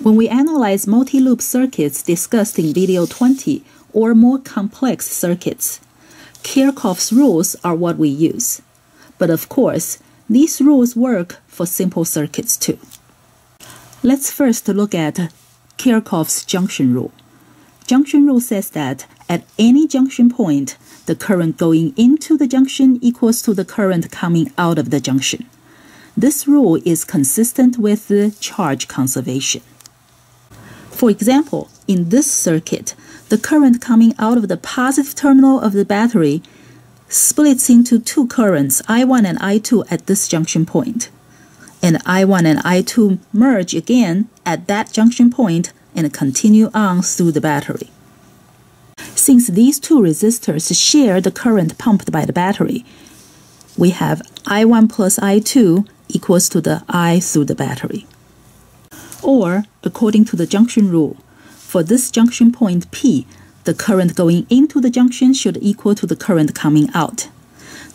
When we analyze multi-loop circuits discussed in video 20 or more complex circuits, Kirchhoff's rules are what we use. But of course, these rules work for simple circuits too. Let's first look at Kirchhoff's junction rule. Junction rule says that at any junction point, the current going into the junction equals to the current coming out of the junction. This rule is consistent with the charge conservation. For example, in this circuit, the current coming out of the positive terminal of the battery splits into two currents, I1 and I2 at this junction point. And I1 and I2 merge again at that junction point and continue on through the battery. Since these two resistors share the current pumped by the battery, we have I1 plus I2 equals to the I through the battery. Or, according to the junction rule, for this junction point P, the current going into the junction should equal to the current coming out.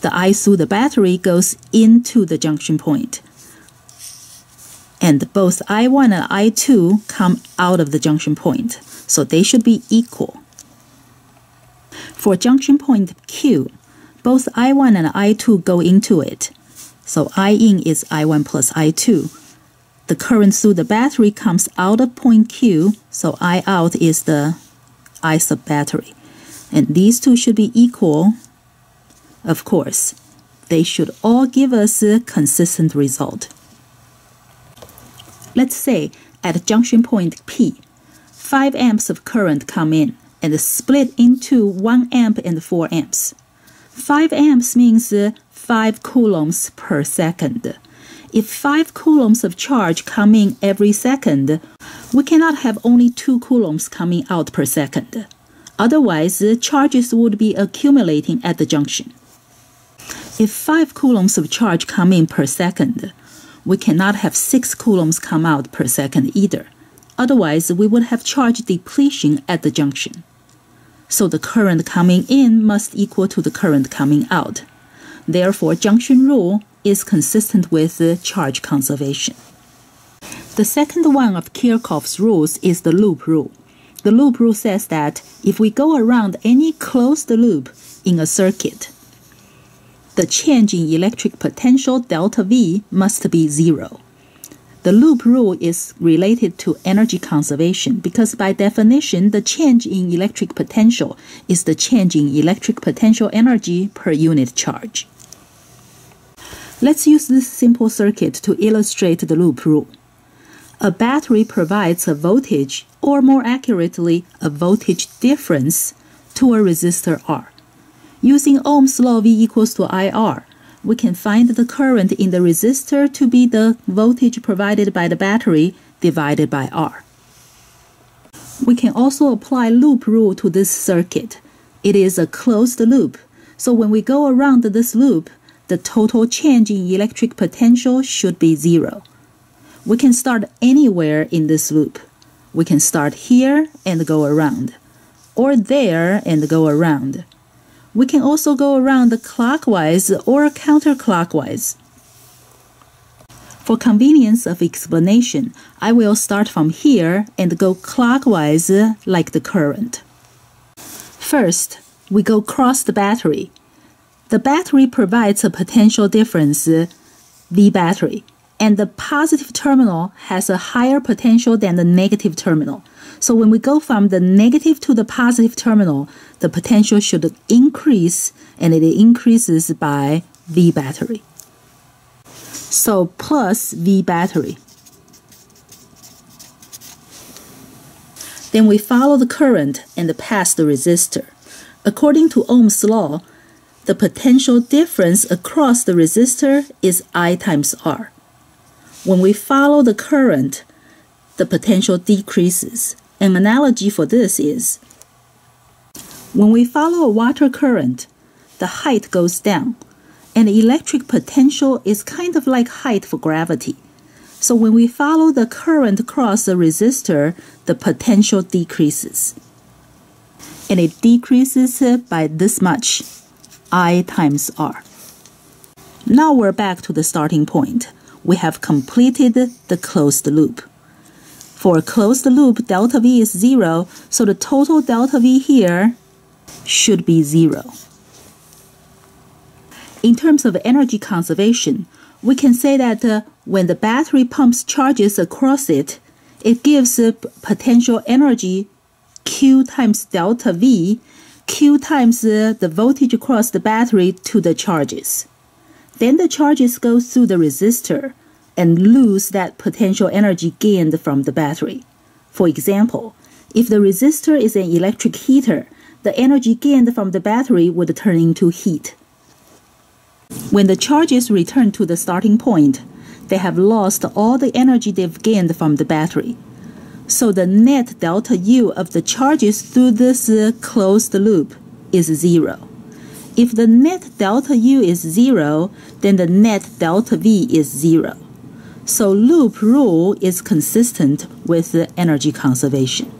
The I through the battery goes into the junction point. And both I1 and I2 come out of the junction point, so they should be equal. For junction point Q, both I1 and I2 go into it, so I in is I1 plus I2. The current through the battery comes out of point Q, so I out is the I sub battery. And these two should be equal. Of course, they should all give us a consistent result. Let's say at junction point P, 5 amps of current come in and split into 1 amp and 4 amps. 5 amps means 5 coulombs per second. If 5 coulombs of charge come in every second, we cannot have only 2 coulombs coming out per second. Otherwise, charges would be accumulating at the junction. If 5 coulombs of charge come in per second, we cannot have 6 coulombs come out per second either. Otherwise, we would have charge depletion at the junction. So the current coming in must equal to the current coming out. Therefore, junction rule is consistent with the charge conservation. The second one of Kirchhoff's rules is the loop rule. The loop rule says that if we go around any closed loop in a circuit, the change in electric potential delta V must be 0. The loop rule is related to energy conservation because by definition, the change in electric potential is the change in electric potential energy per unit charge. Let's use this simple circuit to illustrate the loop rule. A battery provides a voltage, or more accurately, a voltage difference to a resistor R. Using Ohm's law V equals to IR, we can find the current in the resistor to be the voltage provided by the battery divided by R. We can also apply loop rule to this circuit. It is a closed loop, so when we go around this loop, the total change in electric potential should be 0. We can start anywhere in this loop. We can start here and go around, or there and go around. We can also go around clockwise or counterclockwise. For convenience of explanation, I will start from here and go clockwise like the current. First, we go across the battery. The battery provides a potential difference, V battery, and the positive terminal has a higher potential than the negative terminal. So when we go from the negative to the positive terminal, the potential should increase, and it increases by V battery. So plus V battery. Then we follow the current and pass the resistor. According to Ohm's law, the potential difference across the resistor is I times R. When we follow the current, the potential decreases. An analogy for this is, when we follow a water current, the height goes down, and the electric potential is kind of like height for gravity. So when we follow the current across the resistor, the potential decreases. And it decreases by this much, I times R. Now we're back to the starting point. We have completed the closed loop. For a closed loop, delta V is 0, so the total delta V here should be 0. In terms of energy conservation, we can say that when the battery pumps charges across it, it gives potential energy Q times delta V, Q times the voltage across the battery to the charges. Then the charges go through the resistor and lose that potential energy gained from the battery. For example, if the resistor is an electric heater, the energy gained from the battery would turn into heat. When the charges return to the starting point, they have lost all the energy they've gained from the battery. So the net delta U of the charges through this closed loop is 0. If the net delta U is 0, then the net delta V is 0. So loop rule is consistent with energy conservation.